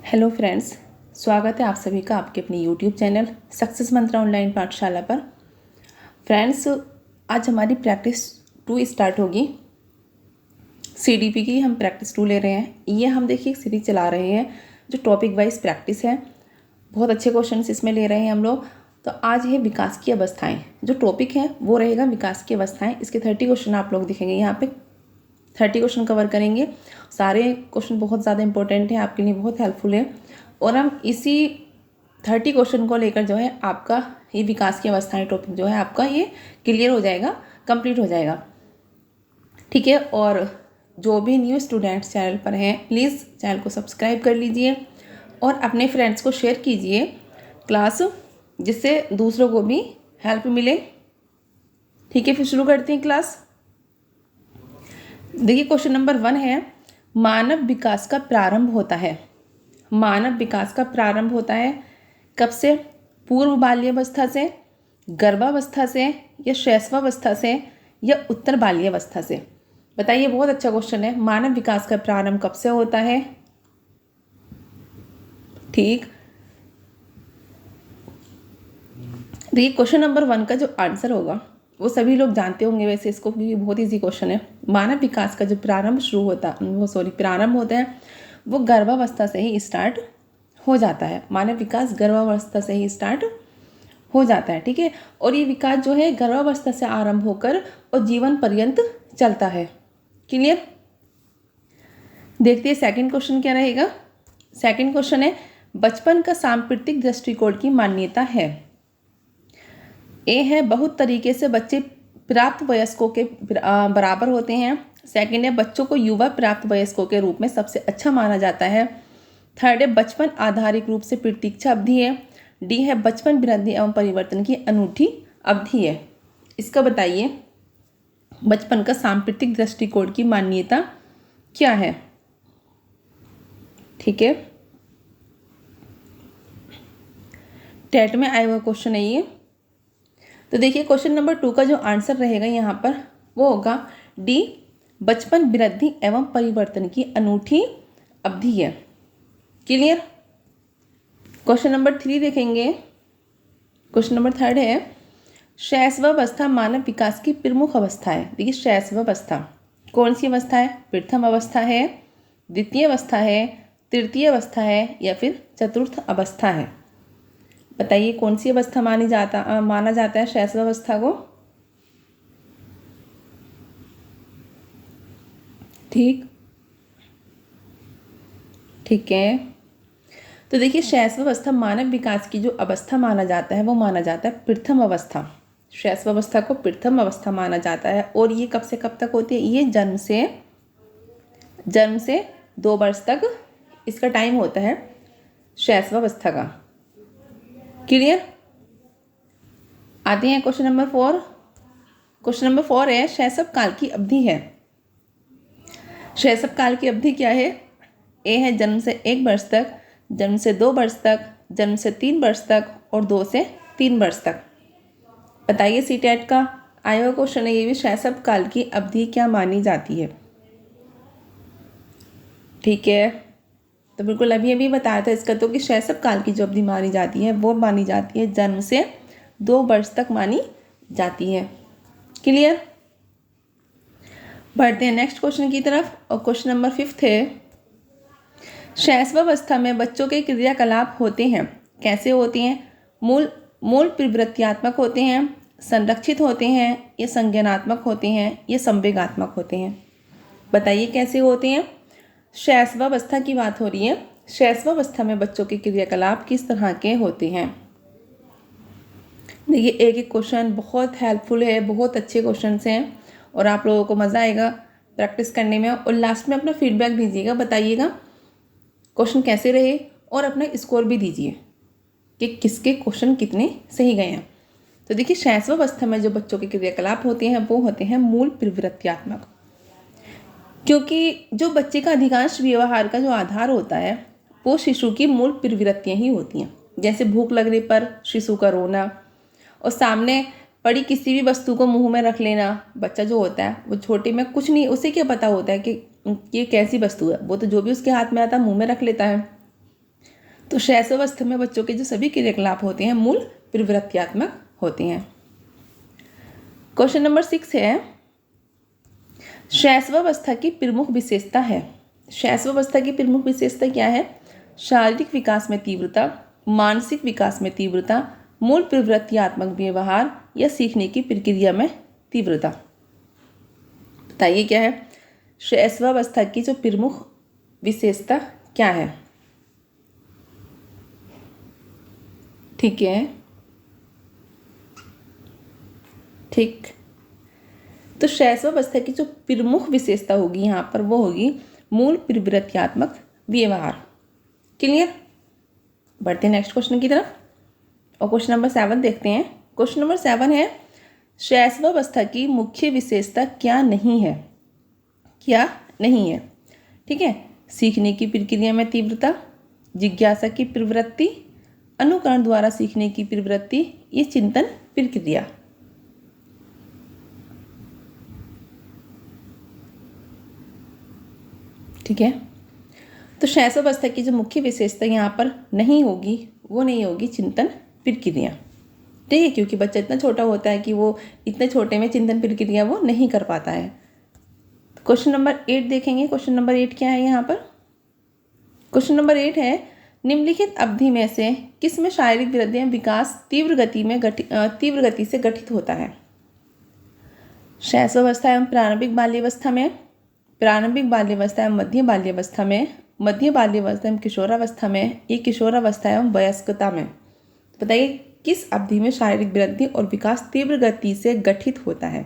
Hello friends, स्वागत है आप सभी का आपके अपने यूट्यूब चैनल सक्सेस मंत्रा ऑनलाइन पाठशाला पर। फ्रेंड्स, आज हमारी प्रैक्टिस 2 स्टार्ट होगी। सीडीपी की हम प्रैक्टिस 2 ले रहे हैं। ये हम देखिए एक सीरीज चला रहे हैं जो टॉपिक वाइज प्रैक्टिस है। बहुत अच्छे क्वेश्चन इसमें ले रहे हैं हम लोग। तो आज है विकास की अवस्थाएँ। जो टॉपिक है वो रहेगा विकास की अवस्थाएँ। इसके 30 क्वेश्चन आप लोग दिखेंगे यहाँ पे। 30 क्वेश्चन कवर करेंगे। सारे क्वेश्चन बहुत ज़्यादा इंपॉर्टेंट है, आपके लिए बहुत हेल्पफुल है। और हम इसी 30 क्वेश्चन को लेकर जो है आपका ये विकास की अवस्थाएं टॉपिक जो है आपका ये क्लियर हो जाएगा, कंप्लीट हो जाएगा। ठीक है। और जो भी न्यू स्टूडेंट्स चैनल पर हैं, प्लीज़ चैनल को सब्सक्राइब कर लीजिए और अपने फ्रेंड्स को शेयर कीजिए क्लास, जिससे दूसरों को भी हेल्प मिले। ठीक है, फिर शुरू करते हैं क्लास। देखिए क्वेश्चन नंबर 1 है, मानव विकास का प्रारंभ होता है। मानव विकास का प्रारंभ होता है कब से? पूर्व बाल्यावस्था से, गर्भावस्था से, या शैशवावस्था से, या उत्तर बाल्यावस्था से। बताइए, बहुत अच्छा क्वेश्चन है। मानव विकास का प्रारंभ कब से होता है? ठीक। देखिए क्वेश्चन नंबर 1 का जो आंसर होगा वो सभी लोग जानते होंगे वैसे इसको, क्योंकि बहुत ईजी क्वेश्चन है। मानव विकास का जो प्रारंभ होता है वो गर्भावस्था से ही स्टार्ट हो जाता है। मानव विकास गर्भावस्था से ही स्टार्ट हो जाता है। ठीक है। और ये विकास जो है गर्भावस्था से आरंभ होकर और जीवन पर्यंत चलता है। क्लियर? देखते हैं सेकंड क्वेश्चन क्या रहेगा। सेकंड क्वेश्चन है, बचपन का सांप्रतिक दृष्टिकोण की मान्यता है। ए है, बहुत तरीके से बच्चे प्राप्त वयस्कों के बराबर होते हैं। सेकंड है, बच्चों को युवा प्राप्त वयस्कों के रूप में सबसे अच्छा माना जाता है। थर्ड है, बचपन आधारिक रूप से प्रतीक्षा अवधि है। डी है, बचपन वृद्धि एवं परिवर्तन की अनूठी अवधि है। इसका बताइए, बचपन का सांप्रतिक दृष्टिकोण की मान्यता क्या है? ठीक है, टेट में आया हुआ क्वेश्चन है ये। तो देखिए क्वेश्चन नंबर 2 का जो आंसर रहेगा यहाँ पर वो होगा डी, बचपन वृद्धि एवं परिवर्तन की अनूठी अवधि है। क्लियर? क्वेश्चन नंबर 3 देखेंगे। क्वेश्चन नंबर 3 है, शैशवावस्था मानव विकास की प्रमुख अवस्था है। देखिए शैशवावस्था कौन सी अवस्था है? प्रथम अवस्था है, द्वितीय अवस्था है, तृतीय अवस्था है, या फिर चतुर्थ अवस्था है? बताइए कौन सी अवस्था माना जाता है शैशवावस्था को? ठीक है। तो देखिए शैशवावस्था मानव विकास की जो अवस्था माना जाता है वो माना जाता है प्रथम अवस्था। शैशवावस्था को प्रथम अवस्था माना जाता है। और ये कब से कब तक होती है? ये जन्म से 2 वर्ष तक इसका टाइम होता है शैशवावस्था का। क्लियर? आते हैं क्वेश्चन नंबर 4। क्वेश्चन नंबर 4 है, शैशव काल की अवधि है। शैशव काल की अवधि क्या है? ए है, जन्म से 1 वर्ष तक, जन्म से 2 वर्ष तक, जन्म से 3 वर्ष तक, और 2 से 3 वर्ष तक। बताइए, सीटेट का आया हुआ क्वेश्चन है ये भी, शैशव काल की अवधि क्या मानी जाती है? ठीक है, तो बिल्कुल अभी अभी बताया था इसका तो कि शैशव काल की जो अवधि मानी जाती है वो मानी जाती है जन्म से 2 वर्ष तक मानी जाती है। क्लियर? बढ़ते हैं नेक्स्ट क्वेश्चन की तरफ। और क्वेश्चन नंबर 5 है, शैशवावस्था में बच्चों के क्रियाकलाप होते हैं, कैसे होते हैं? मूल प्रवृत्त्यात्मक होते हैं, संरक्षित होते हैं, या संज्ञानात्मक होते हैं, या संवेगात्मक होते हैं? बताइए कैसे होते हैं। शैशवावस्था की बात हो रही है। शैशवावस्था में बच्चों के क्रियाकलाप किस तरह के होते हैं? देखिए एक एक क्वेश्चन बहुत हेल्पफुल है, बहुत अच्छे क्वेश्चन हैं और आप लोगों को मज़ा आएगा प्रैक्टिस करने में। और लास्ट में अपना फीडबैक दीजिएगा, बताइएगा क्वेश्चन कैसे रहे, और अपना स्कोर भी दीजिए कि किसके क्वेश्चन कितने सही गए हैं। तो देखिए शैशवावस्था में जो बच्चों के क्रियाकलाप होते हैं वो होते हैं मूल प्रवृत्त्यात्मक, क्योंकि जो बच्चे का अधिकांश व्यवहार का जो आधार होता है वो शिशु की मूल प्रवृत्तियाँ ही होती हैं। जैसे भूख लगने पर शिशु का रोना, और सामने पड़ी किसी भी वस्तु को मुंह में रख लेना। बच्चा जो होता है वो छोटे में कुछ नहीं, उसे क्या पता होता है कि ये कैसी वस्तु है, वो तो जो भी उसके हाथ में आता है मुंह में रख लेता है। तो शैशवावस्था में बच्चों के जो सभी क्रियाकलाप होते हैं मूल प्रवृत्त्यात्मक होते हैं। क्वेश्चन नंबर 6 है, शैशवावस्था की प्रमुख विशेषता है। शैशवावस्था की प्रमुख विशेषता क्या है? शारीरिक विकास में तीव्रता, मानसिक विकास में तीव्रता, मूल प्रवृत्त्यात्मक व्यवहार या सीखने की प्रक्रिया में तीव्रता। बताइए क्या है शैशवावस्था की जो प्रमुख विशेषता क्या है? ठीक है, ठीक। तो शैशवावस्था की जो प्रमुख विशेषता होगी यहाँ पर वो होगी मूल प्रवृत्त्यात्मक व्यवहार। क्लियर? बढ़ते हैं नेक्स्ट क्वेश्चन की तरफ और क्वेश्चन नंबर 7 देखते हैं। क्वेश्चन नंबर 7 है, शैशवावस्था की मुख्य विशेषता क्या नहीं है? क्या नहीं है? ठीक है, सीखने की प्रक्रिया में तीव्रता, जिज्ञासा की प्रवृत्ति, अनुकरण द्वारा सीखने की प्रवृत्ति, ये चिंतन प्रक्रिया। ठीक है, तो शैशवावस्था की जो मुख्य विशेषता यहाँ पर नहीं होगी वो नहीं होगी चिंतन प्रक्रिया। ठीक है, क्योंकि बच्चा इतना छोटा होता है कि वो इतने छोटे में चिंतन प्रक्रिया वो नहीं कर पाता है। क्वेश्चन नंबर 8 देखेंगे। क्वेश्चन नंबर 8 क्या है यहाँ पर? क्वेश्चन नंबर 8 है, निम्नलिखित अवधि में से किस में शारीरिक वृद्धि एवं विकास तीव्र गति से गठित होता है? शैशवावस्था एवं प्रारंभिक बाल्यावस्था में, प्रारंभिक बाल्यावस्था एवं मध्य बाल्यावस्था में, मध्य बाल्यावस्था एवं किशोरावस्था में, ये किशोरावस्था एवं वयस्कता में। बताइए किस अवधि में शारीरिक वृद्धि और विकास तीव्र गति से गठित होता है?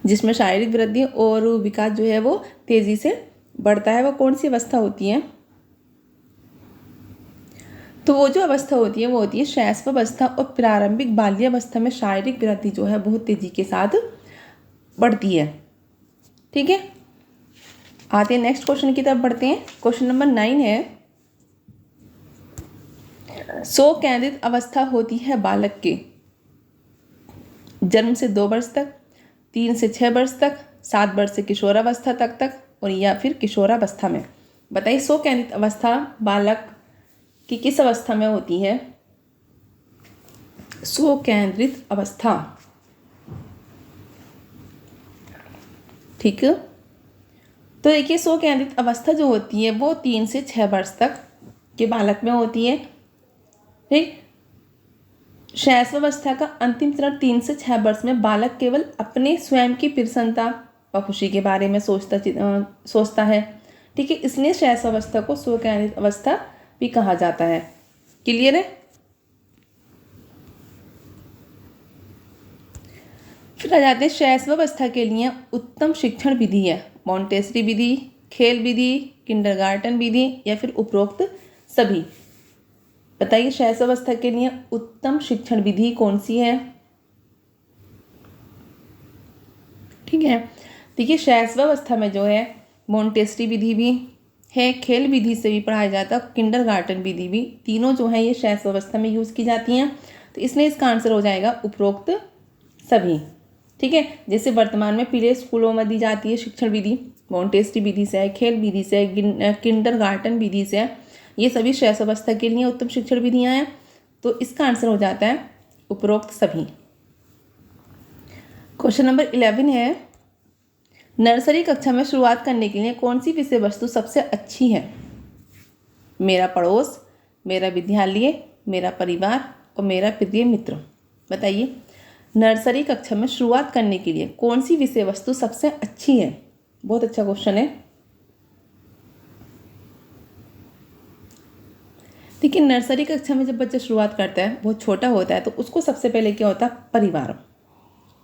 जिसमें शारीरिक वृद्धि और विकास जो है वो तेजी से बढ़ता है, वो कौन सी अवस्था होती है? तो वो जो अवस्था होती है वो होती है शैशवावस्था और प्रारंभिक बाल्यावस्था में शारीरिक वृद्धि जो है बहुत तेजी के साथ बढ़ती है। ठीक है, आते हैं नेक्स्ट क्वेश्चन की तरफ बढ़ते हैं। क्वेश्चन नंबर 9 है, स्व केंद्रित अवस्था होती है बालक के जन्म से 2 वर्ष तक, 3 से 6 वर्ष तक, 7 वर्ष से किशोरावस्था तक और या फिर किशोरावस्था में। बताइए स्व केंद्रित अवस्था बालक की किस अवस्था में होती है? स्व केंद्रित अवस्था। ठीक है, तो देखिए स्व केंद्रित अवस्था जो होती है वो 3 से 6 वर्ष तक के बालक में होती है। ठीक, शैशवावस्था का अंतिम चरण 3 से 6 वर्ष में बालक केवल अपने स्वयं की प्रसन्नता व खुशी के बारे में सोचता है। ठीक है, इसलिए शैशवावस्था को स्व केंद्रित अवस्था भी कहा जाता है। क्लियर है? फिर आ जाते हैं शैशवावस्था के लिए उत्तम शिक्षण विधि है मॉन्टेसरी विधि, खेल विधि, किंडरगार्टन विधि या फिर उपरोक्त सभी। बताइए शैशवावस्था के लिए उत्तम शिक्षण विधि कौन सी है? ठीक है, देखिए शैशवावस्था में जो है मॉन्टेसरी विधि भी है, खेल विधि से भी पढ़ाया जाता है, किंडरगार्टन विधि भी, तीनों जो है ये शैशवावस्था में यूज़ की जाती हैं। तो इसलिए इसका आंसर हो जाएगा उपरोक्त सभी। ठीक है, जैसे वर्तमान में प्ले स्कूलों में दी जाती है शिक्षण विधि, मॉन्टेसरी विधि से है, खेल विधि से है, किंडरगार्टन विधि से है, ये सभी शैशवावस्था के लिए उत्तम शिक्षण विधियाँ हैं। तो इसका आंसर हो जाता है उपरोक्त सभी। क्वेश्चन नंबर 11 है, नर्सरी कक्षा में शुरुआत करने के लिए कौन सी विषय वस्तु सबसे अच्छी है? मेरा पड़ोस, मेरा विद्यालय, मेरा परिवार और मेरा प्रिय मित्र। बताइए नर्सरी कक्षा में शुरुआत करने के लिए कौन सी विषय वस्तु सबसे अच्छी है? बहुत अच्छा क्वेश्चन है। देखिए नर्सरी कक्षा में जब बच्चा शुरुआत करता है, बहुत छोटा होता है, तो उसको सबसे पहले क्या होता है? परिवार।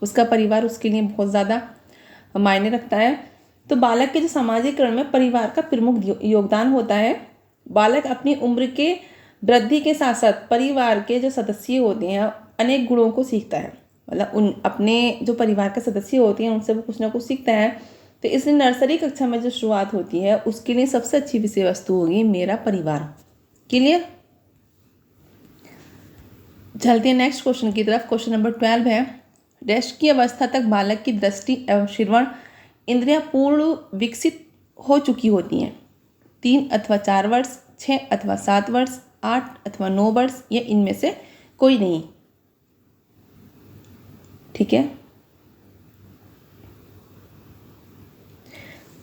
उसका परिवार उसके लिए बहुत ज़्यादा मायने रखता है। तो बालक के जो सामाजिकरण में परिवार का प्रमुख योगदान होता है। बालक अपनी उम्र के वृद्धि के साथ साथ परिवार के जो सदस्य होते हैं अनेक गुणों को सीखता है, मतलब उन अपने जो परिवार के सदस्य होते हैं उनसे वो कुछ ना कुछ सीखता है। तो इसलिए नर्सरी कक्षा में जो शुरुआत होती है उसके लिए सबसे अच्छी विषय वस्तु होगी मेरा परिवार। क्लियर? चलते हैं नेक्स्ट क्वेश्चन की तरफ। क्वेश्चन नंबर 12 है, रेस्ट की अवस्था तक बालक की दृष्टि एवं श्रवण इंद्रियां पूर्ण विकसित हो चुकी होती हैं। 3 अथवा 4 वर्ष, 6 अथवा 7 वर्ष, 8 अथवा 9 वर्ष, या इनमें से कोई नहीं। ठीक है।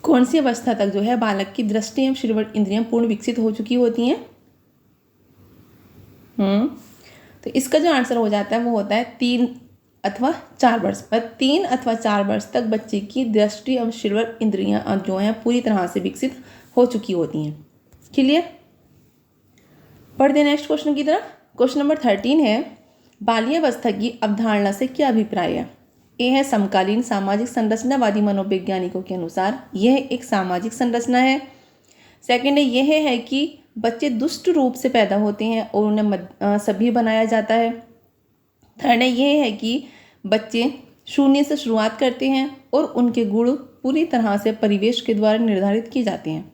कौन सी अवस्था तक जो है बालक की दृष्टि एवं श्रवण इंद्रियां पूर्ण विकसित हो चुकी होती हैं? तो इसका जो आंसर हो जाता है वो होता है 3 अथवा 4 वर्ष। और 3 अथवा 4 वर्ष तक बच्चे की दृष्टि एवं श्रवण इंद्रियां जो हैं पूरी तरह से विकसित हो चुकी होती हैं। क्लियर? पढ़ते हैं नेक्स्ट क्वेश्चन की तरफ। क्वेश्चन नंबर 13 है, बाल्यावस्था की अवधारणा से क्या अभिप्राय है? ए है समकालीन सामाजिक संरचनावादी मनोवैज्ञानिकों के अनुसार यह एक सामाजिक संरचना है। सेकंड है, यह है कि बच्चे दुष्ट रूप से पैदा होते हैं और उन्हें सभ्य बनाया जाता है। थर्ड है, यह है कि बच्चे शून्य से शुरुआत करते हैं और उनके गुण पूरी तरह से परिवेश के द्वारा निर्धारित किए जाते हैं।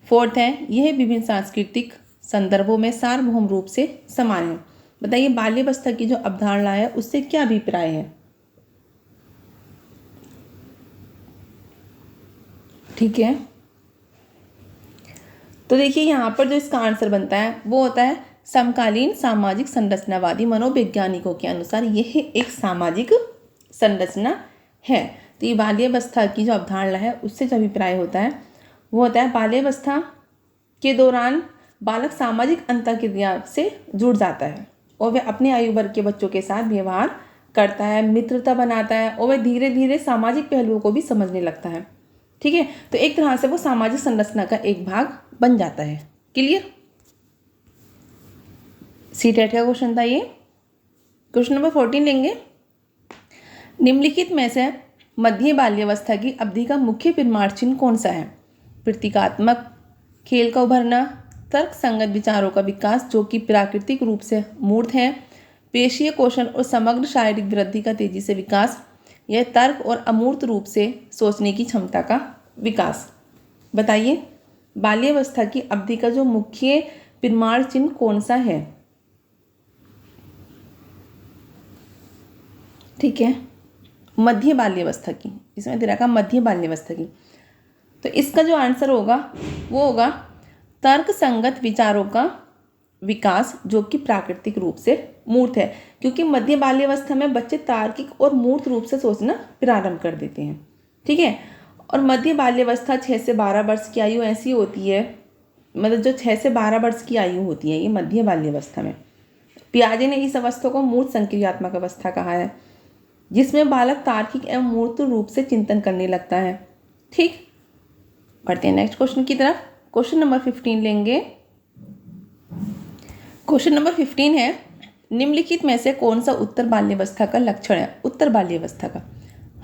फोर्थ है, यह विभिन्न सांस्कृतिक संदर्भों में सार्वभौम रूप से समान है। बताइए बाल्यावस्था की जो अवधारणा है उससे क्या अभिप्राय है? ठीक है, तो देखिए यहाँ पर जो इसका आंसर बनता है वो होता है समकालीन सामाजिक संरचनावादी मनोवैज्ञानिकों के अनुसार यह एक सामाजिक संरचना है। तो ये बाल्यावस्था की जो अवधारणा है उससे जो अभिप्राय होता है वो होता है बाल्यावस्था के दौरान बालक सामाजिक अंतःक्रिया से जुड़ जाता है और वह अपने आयु वर्ग के बच्चों के साथ व्यवहार करता है, मित्रता बनाता है और वह धीरे धीरे सामाजिक पहलुओं को भी समझने लगता है। ठीक है, तो एक तरह से वो सामाजिक संरचना का एक भाग बन जाता है। क्लियर? सीटेट का क्वेश्चन था ये। क्वेश्चन नंबर 14 लेंगे। निम्नलिखित में से मध्य बाल्यावस्था की अवधि का मुख्य परिमाण चिन्ह कौन सा है? प्रतीकात्मक खेल का उभरना, तर्क संगत विचारों का विकास जो कि प्राकृतिक रूप से मूर्त है, पेशीय कौशल और समग्र शारीरिक वृद्धि का तेजी से विकास, यह तर्क और अमूर्त रूप से सोचने की क्षमता का विकास। बताइए बाल्यावस्था की अवधि का जो मुख्य परिमाण चिन्ह कौन सा है? ठीक है, मध्य बाल्यावस्था की, इसमें दे रखा मध्य बाल्यावस्था की। तो इसका जो आंसर होगा वो होगा तर्क संगत विचारों का विकास जो कि प्राकृतिक रूप से मूर्त है, क्योंकि मध्य बाल्यावस्था में बच्चे तार्किक और मूर्त रूप से सोचना प्रारंभ कर देते हैं। ठीक है, और मध्य बाल्यावस्था 6 से 12 वर्ष की आयु ऐसी होती है, मतलब जो 6 से 12 वर्ष की आयु होती है ये मध्य बाल्यावस्था में। पियाजे ने इस अवस्था को मूर्त संक्रियात्मक अवस्था कहा है, जिसमें बालक तार्किक एवं मूर्त रूप से चिंतन करने लगता है। ठीक, बढ़ते हैं नेक्स्ट क्वेश्चन की तरफ। क्वेश्चन नंबर 15 लेंगे। क्वेश्चन नंबर 15 है, निम्नलिखित में से कौन सा उत्तर बाल्यावस्था का लक्षण है? उत्तर बाल्यावस्था का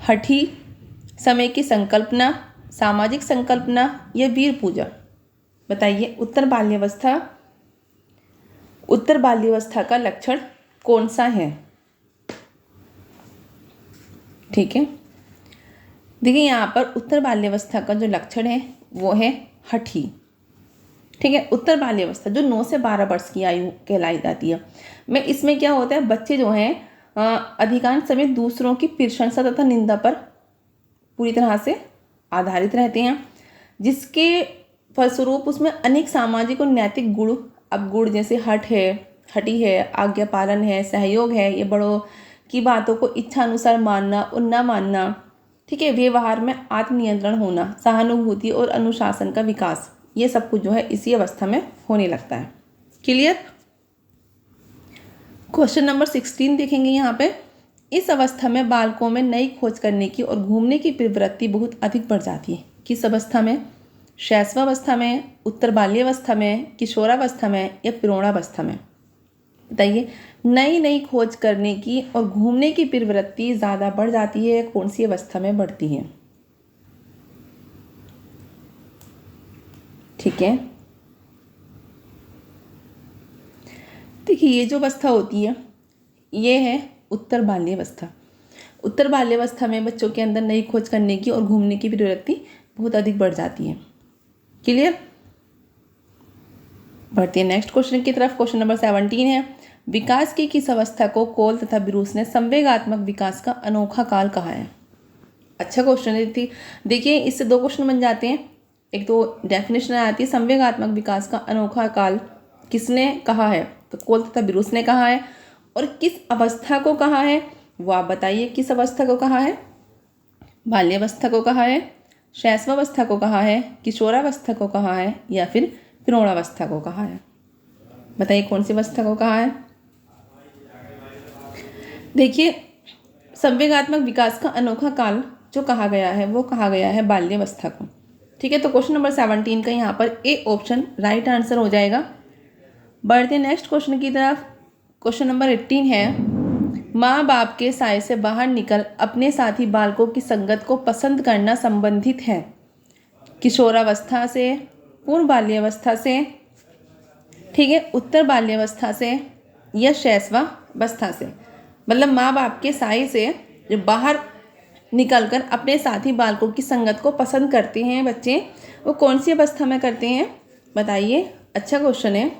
हठी, समय की संकल्पना, सामाजिक संकल्पना या वीर पूजा। बताइए उत्तर बाल्यावस्था का लक्षण कौन सा है? ठीक है, देखिए यहाँ पर उत्तर बाल्यावस्था का जो लक्षण है वो है हठी। ठीक है, उत्तर बाल्यावस्था जो 9 से 12 वर्ष की आयु कहलाई जाती है, में इसमें क्या होता है बच्चे जो हैं अधिकांश समय दूसरों की प्रशंसा तथा निंदा पर पूरी तरह से आधारित रहते हैं, जिसके फलस्वरूप उसमें अनेक सामाजिक और नैतिक गुण, अब गुण जैसे हठी है, आज्ञा पालन है, सहयोग है, ये बड़ों की बातों को इच्छा अनुसार मानना और न मानना। ठीक है, व्यवहार में आत्मनियंत्रण होना, सहानुभूति और अनुशासन का विकास, ये सब कुछ जो है इसी अवस्था में होने लगता है। क्लियर? क्वेश्चन नंबर 16 देखेंगे यहाँ पे। इस अवस्था में बालकों में नई खोज करने की और घूमने की प्रवृत्ति बहुत अधिक बढ़ जाती है। किस अवस्था में? शैशवावस्था में, उत्तर बाल्यावस्था में, किशोरावस्था में या प्रौढ़ावस्था में? बताइए नई खोज करने की और घूमने की प्रवृत्ति ज़्यादा बढ़ जाती है, कौन सी अवस्था में बढ़ती है? ठीक है, देखिए ये जो अवस्था होती है ये है उत्तर बाल्यावस्था। उत्तर बाल्यावस्था में बच्चों के अंदर नई खोज करने की और घूमने की प्रवृत्ति बहुत अधिक बढ़ जाती है। क्लियर? बढ़ते हैं नेक्स्ट क्वेश्चन की तरफ। क्वेश्चन नंबर 17 है, विकास की किस अवस्था को कोल तथा ब्रूस ने संवेगात्मक विकास का अनोखा काल कहा है? अच्छा क्वेश्चन है। देखिए इससे 2 क्वेश्चन बन जाते हैं। एक तो डेफिनेशन आती है, संवेगात्मक विकास का अनोखा काल किसने कहा है? तो कोल तथा ब्रूस ने कहा है। और किस अवस्था को कहा है वो आप बताइए, किस अवस्था को कहा है? बाल्यावस्था को कहा है, शैशवावस्था को कहा है, किशोरावस्था को कहा है, या फिर प्रौढ़ावस्था को कहा है? बताइए कौन सी अवस्था को कहा है? देखिए, संवेगात्मक विकास का अनोखा काल जो कहा गया है वो कहा गया है बाल्यावस्था को। ठीक है, तो क्वेश्चन नंबर 17 का यहाँ पर ए ऑप्शन राइट आंसर हो जाएगा। बढ़ते नेक्स्ट क्वेश्चन की तरफ। क्वेश्चन नंबर 18 है, माँ बाप के साय से बाहर निकल अपने साथी बालकों की संगत को पसंद करना संबंधित है किशोरावस्था से, पूर्व बाल्यावस्था से, ठीक है, उत्तर बाल्यावस्था से, या शैशवावस्था से। मतलब माँ बाप के साय से जो बाहर निकलकर अपने साथी बालकों की संगत को पसंद करते हैं बच्चे, वो कौन सी अवस्था में करते हैं? बताइए। अच्छा क्वेश्चन है।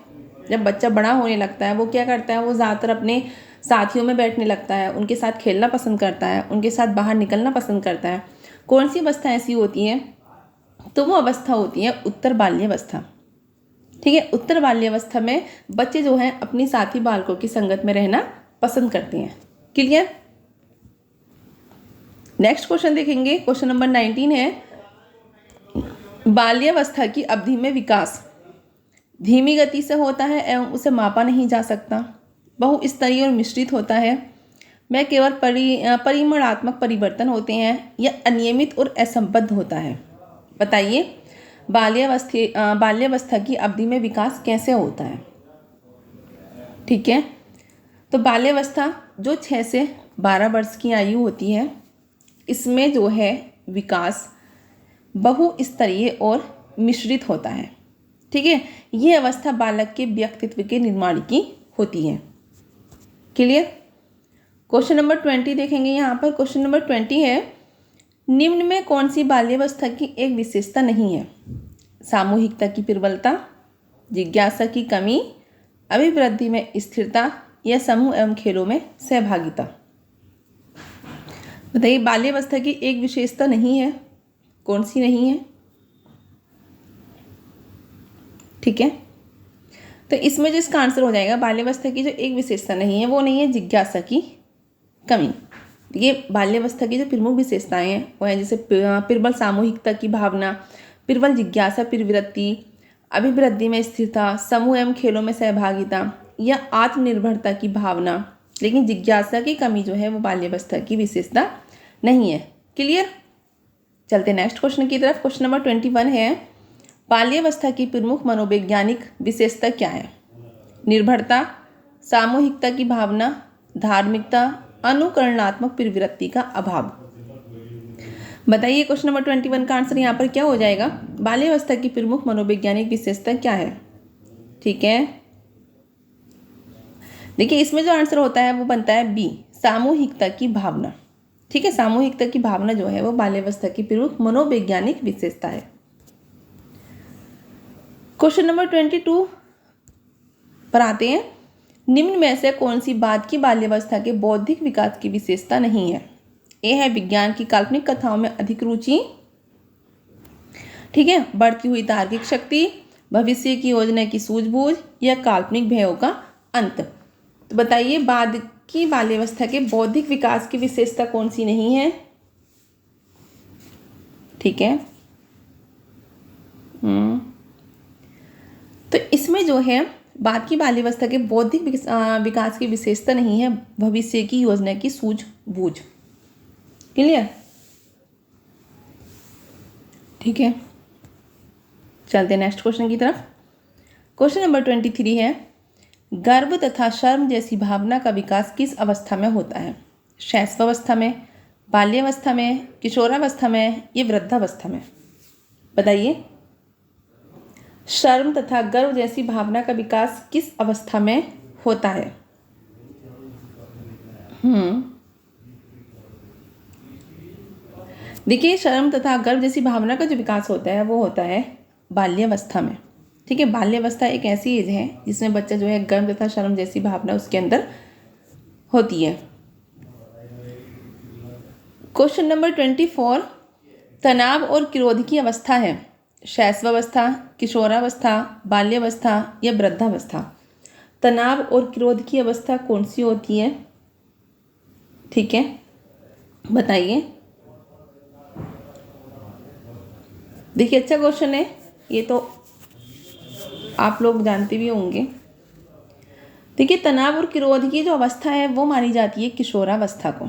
जब बच्चा बड़ा होने लगता है वो क्या करता है? वो ज़्यादातर अपने साथियों में बैठने लगता है, उनके साथ खेलना पसंद करता है, उनके साथ बाहर निकलना पसंद करता है। कौन सी अवस्था ऐसी होती है? तो वो अवस्था होती है उत्तर बाल्यावस्था। ठीक है, उत्तर बाल्यावस्था में बच्चे जो हैं अपनी साथी बालकों की संगत में रहना पसंद करते हैं। क्लियर? नेक्स्ट क्वेश्चन देखेंगे। क्वेश्चन नंबर 19 है, बाल्यावस्था की अवधि में विकास धीमी गति से होता है एवं उसे मापा नहीं जा सकता, बहुस्तरीय और मिश्रित होता है, में केवल परिमाणात्मक परिवर्तन होते हैं, या अनियमित और असंबद्ध होता है? बताइए, बाल्यावस्था की अवधि में विकास कैसे होता है? ठीक है, तो बाल्यावस्था जो 6 से 12 वर्ष की आयु होती है, इसमें जो है विकास बहुस्तरीय और मिश्रित होता है। ठीक है, ये अवस्था बालक के व्यक्तित्व के निर्माण की होती है। क्लियर? क्वेश्चन नंबर 20 देखेंगे यहाँ पर। क्वेश्चन नंबर 20 है, निम्न में कौन सी बाल्यावस्था की एक विशेषता नहीं है? सामूहिकता की प्रबलता, जिज्ञासा की कमी, अभिवृद्धि में स्थिरता, या समूह एवं खेलों में सहभागिता? बताइए, बाल्यावस्था की एक विशेषता नहीं है, कौन सी नहीं है? ठीक है, तो इसमें जो इसका आंसर हो जाएगा, बाल्यावस्था की जो एक विशेषता नहीं है वो नहीं है जिज्ञासा की कमी। ये बाल्यावस्था की जो प्रमुख विशेषताएं हैं वो है जैसे प्रबल सामूहिकता की भावना, प्रबल जिज्ञासा प्रवृत्ति, अभिवृद्धि में स्थिरता, समूह एवं खेलों में सहभागिता, या आत्मनिर्भरता की भावना। लेकिन जिज्ञासा की कमी जो है वो बाल्यावस्था की विशेषता नहीं है। क्लियर? चलते नेक्स्ट क्वेश्चन की तरफ। क्वेश्चन नंबर 21 है, बाल्यावस्था की प्रमुख मनोवैज्ञानिक विशेषता क्या है? निर्भरता, सामूहिकता की भावना, धार्मिकता, अनुकरणात्मक प्रवृत्ति का अभाव? बताइए, क्वेश्चन नंबर 21 का आंसर यहाँ पर क्या हो जाएगा? बाल्यावस्था की प्रमुख मनोवैज्ञानिक विशेषता क्या है? ठीक है, देखिए इसमें जो आंसर होता है वो बनता है बी, सामूहिकता की भावना। ठीक है, सामूहिकता की भावना जो है वो बाल्यावस्था की प्रमुख मनोवैज्ञानिक विशेषता है। क्वेश्चन नंबर 22 पर आते हैं, निम्न में से कौन सी बात की बाल्यावस्था के बौद्धिक विकास की विशेषता नहीं है? ए है विज्ञान की काल्पनिक कथाओं में अधिक रुचि, ठीक है, बढ़ती हुई तार्किक शक्ति, भविष्य की योजना की सूझबूझ, या काल्पनिक भयों का अंत? तो बताइए, बाद की बाल्यावस्था के बौद्धिक विकास की विशेषता कौन सी नहीं है? ठीक है, तो इसमें जो है बाद की बाल्यावस्था के बौद्धिक विकास की विशेषता नहीं है भविष्य की योजना की सूझबूझ। क्लियर? ठीक है, चलते नेक्स्ट क्वेश्चन की तरफ। क्वेश्चन नंबर 23 है, गर्व तथा शर्म जैसी भावना का विकास किस अवस्था में होता है? शैशवावस्था में, बाल्यावस्था में, किशोरावस्था में, या वृद्धावस्था में? बताइए, शर्म तथा गर्व जैसी भावना का विकास किस अवस्था में होता है? देखिए, शर्म तथा गर्व जैसी भावना का जो विकास होता है वो होता है बाल्यावस्था में। ठीक है, बाल्यावस्था एक ऐसी एज है जिसमें बच्चा जो है गर्व तथा शर्म जैसी भावना उसके अंदर होती है। क्वेश्चन नंबर 24, तनाव और क्रोध की अवस्था है, शैशवावस्था, किशोरावस्था, बाल्यावस्था या वृद्धावस्था। तनाव और क्रोध की अवस्था कौन सी होती है? ठीक है, बताइए। देखिए, अच्छा क्वेश्चन है ये, तो आप लोग जानते भी होंगे। देखिए, तनाव और क्रोध की जो अवस्था है वो मानी जाती है किशोरावस्था को।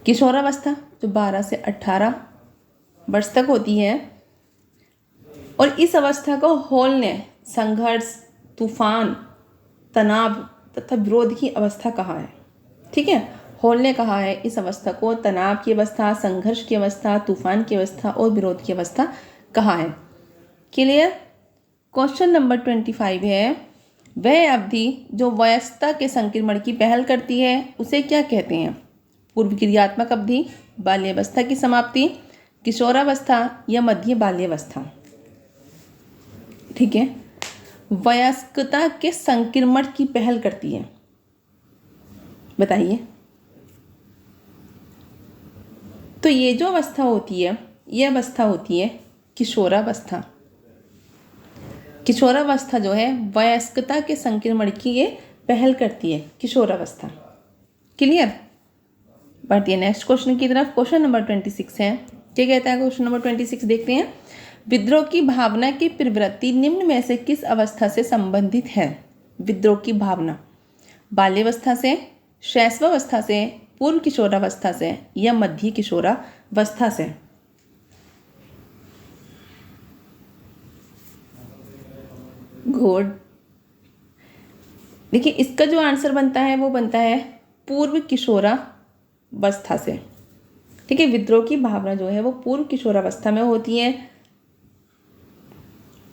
किशोरावस्था जो 12 से 18 वर्ष तक होती है, और इस अवस्था को हॉल ने संघर्ष, तूफान, तनाव तथा विरोध की अवस्था कहा है। ठीक है, हॉल ने कहा है इस अवस्था को तनाव की अवस्था, संघर्ष की अवस्था, तूफान की अवस्था और विरोध की अवस्था कहा है। क्लियर? क्वेश्चन नंबर 25 है, वह अवधि जो वयस्कता के संक्रमण की पहल करती है उसे क्या कहते हैं? पूर्व क्रियात्मक अवधि, बाल्यावस्था की समाप्ति, किशोरावस्था या मध्य बाल्यावस्था। ठीक है, वयस्कता के संक्रमण की पहल करती है, बताइए। तो ये जो अवस्था होती है, ये अवस्था होती है किशोरावस्था। किशोरावस्था जो है वयस्कता के संक्रमण की ये पहल करती है, किशोरावस्था। क्लियर? बढ़ती है नेक्स्ट क्वेश्चन की तरफ। क्वेश्चन नंबर 26 है, क्या कहता है क्वेश्चन नंबर 26? देखते हैं। विद्रोह की भावना की प्रवृत्ति निम्न में से किस अवस्था से संबंधित है? विद्रोह की भावना बाल्यावस्था से, शैशवावस्था से, पूर्व किशोरावस्था से या मध्य किशोरावस्था से? गुड। देखिए, इसका जो आंसर बनता है वो बनता है पूर्व किशोरावस्था से। ठीक है, विद्रोह की भावना जो है वो पूर्व किशोरावस्था में होती है।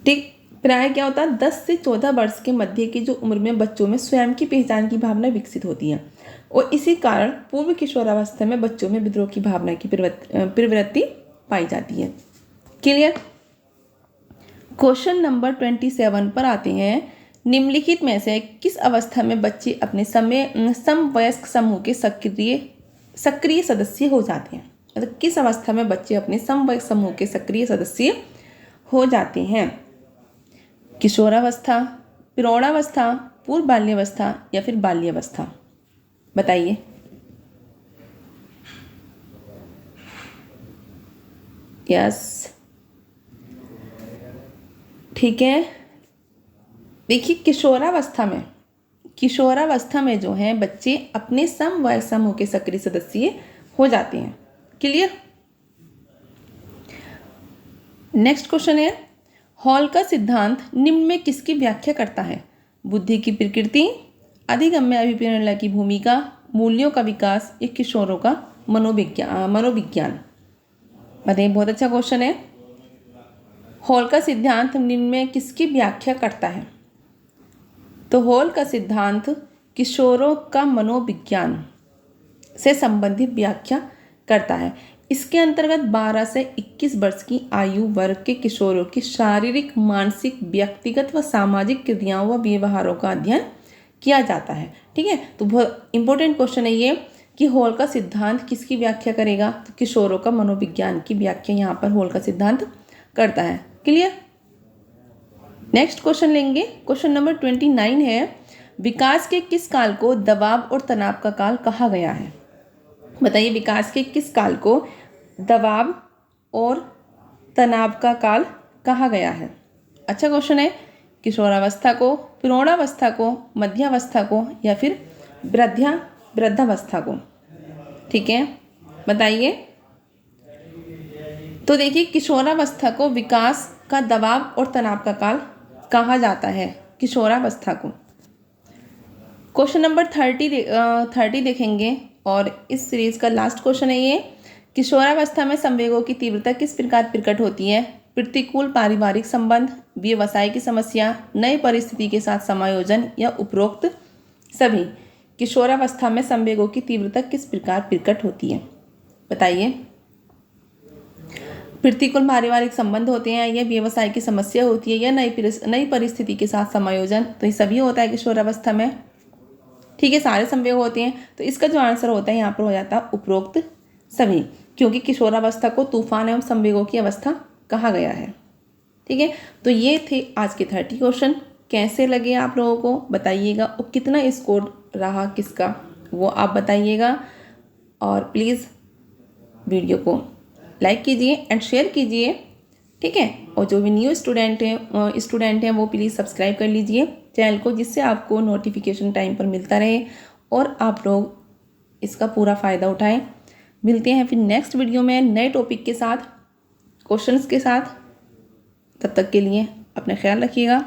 ठीक, प्राय क्या होता है 10 से 14 वर्ष के मध्य की जो उम्र में बच्चों में स्वयं की पहचान की भावना विकसित होती है, और इसी कारण पूर्व किशोरावस्था में बच्चों में विद्रोह की भावना की प्रवृत्ति पाई जाती है। क्लियर? क्वेश्चन नंबर 27 पर आते हैं। निम्नलिखित में से किस अवस्था में बच्चे अपने समवयस्क समूह के सक्रिय सदस्य हो जाते हैं? मतलब किस अवस्था में बच्चे अपने समवयस्क समूह के सक्रिय सदस्य हो जाते हैं? किशोरावस्था, प्रौढ़ावस्था, पूर्व बाल्यावस्था या फिर बाल्यावस्था? बताइए। यस, ठीक है। देखिए, किशोरावस्था में जो है बच्चे अपने समवयस्क समूह के सक्रिय सदस्य हो जाते हैं। क्लियर? नेक्स्ट क्वेश्चन है, हॉल का सिद्धांत निम्न में किसकी व्याख्या करता है? बुद्धि की प्रकृति, अधिगम्य अभिप्रेरणा की भूमिका, मूल्यों का विकास या किशोरों का मनोविज्ञान? बताइए, बहुत अच्छा क्वेश्चन है। हॉल का सिद्धांत निम्न में किसकी व्याख्या करता है? तो हॉल का सिद्धांत किशोरों का मनोविज्ञान से संबंधित व्याख्या करता है। इसके अंतर्गत 12 से 21 वर्ष की आयु वर्ग के किशोरों की शारीरिक, मानसिक, व्यक्तिगत व सामाजिक क्रियाओं व व्यवहारों का अध्ययन किया जाता है। ठीक है, तो बहुत इंपॉर्टेंट क्वेश्चन है ये कि हॉल का सिद्धांत किसकी व्याख्या करेगा? तो किशोरों का मनोविज्ञान की व्याख्या यहाँ पर हॉल का सिद्धांत करता है। क्लियर? नेक्स्ट क्वेश्चन लेंगे। क्वेश्चन नंबर 29 है, विकास के किस काल को दबाव और तनाव का काल कहा गया है? बताइए, विकास के किस काल को दबाव और तनाव का काल कहा गया है? अच्छा क्वेश्चन है। किशोरावस्था को, प्रौढ़ावस्था को, मध्यावस्था को या फिर वृद्धावस्था को? ठीक है, बताइए। तो देखिए, किशोरावस्था को विकास का दबाव और तनाव का काल कहा जाता है, किशोरावस्था को। क्वेश्चन नंबर 30 देखेंगे, और इस सीरीज का लास्ट क्वेश्चन है ये, किशोरावस्था में संवेगों की तीव्रता किस प्रकार प्रकट होती है? प्रतिकूल पारिवारिक संबंध, व्यवसाय की समस्या, नई परिस्थिति के साथ समायोजन या उपरोक्त सभी? किशोरावस्था में संवेगों की तीव्रता किस प्रकार प्रकट होती है? बताइए। प्रतिकूल पारिवारिक संबंध होते हैं, या व्यवसाय की समस्या होती है, या नई परिस्थिति के साथ समायोजन? तो ये सभी होता है किशोरावस्था में। ठीक है, सारे संवेग होते हैं। तो इसका जो आंसर होता है यहाँ पर हो जाता है उपरोक्त सभी, क्योंकि किशोरावस्था को तूफान एवं संवेगों की अवस्था कहा गया है। ठीक है, तो ये थे आज के 30 क्वेश्चन। कैसे लगे आप लोगों को बताइएगा, और कितना स्कोर रहा किसका वो आप बताइएगा। और प्लीज़ वीडियो को लाइक कीजिए एंड शेयर कीजिए, ठीक है। और जो भी न्यू स्टूडेंट हैं वो प्लीज़ सब्सक्राइब कर लीजिए चैनल को, जिससे आपको नोटिफिकेशन टाइम पर मिलता रहे और आप लोग इसका पूरा फ़ायदा उठाएं। मिलते हैं फिर नेक्स्ट वीडियो में नए टॉपिक के साथ, क्वेश्चंस के साथ। तब तक के लिए अपना ख्याल रखिएगा।